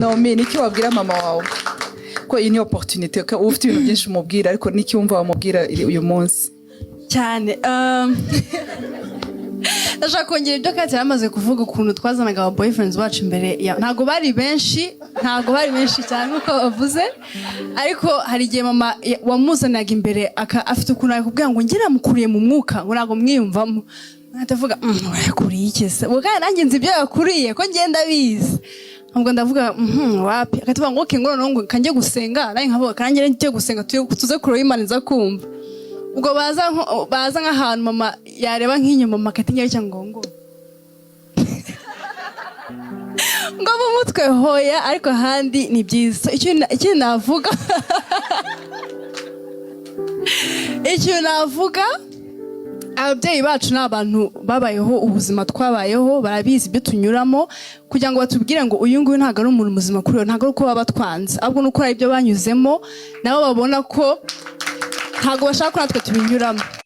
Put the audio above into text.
naomi niki wabwira mama wawe ko iyi ni opportunity ko ufite ibintu byinshi umubwira ariko niki wumva wamubwira uyu munsi cyane ndashaka kongera ibyo Kati yamaze kuvuga ukuntu twazanaga aba boyfriends bacu imbere ntago bari benshi cyane uko bavuze ariko hari igihe mama wamuzanaga imbere afite ukuntu akubwira ngo ngira mukuriye mu mwuka ngo nago mwiyumvamo atavuga yakuriye ikese ubwo nanjye nzi ibyo yakuriye ko ngenda bizi ntabwo ndavuga wapi akatuvuga ngo okay ngo none kanjye gusenga naye nkabo kanjye njye gusenga tuze kuroba Imana nza kumva ubwo baza nk'ahantu mama yareba nk'inyuma marketing cyangwa ngo mu mutwe hoya ariko handi ni byiza icyo navuga ababyeyi bacu ni abantu babayeho ubuzima twabayeho barabizi ibyo tunyuramo kugira ngo batubwire ngo uyu nguyu ntabwo ari umuntu muzima kuri we ntabwo ari uko baba batwanze ahubwo ni uko hari ibyo banyuzemo nabo babona ko ntabwo bashaka ko natwe tubinyuramo.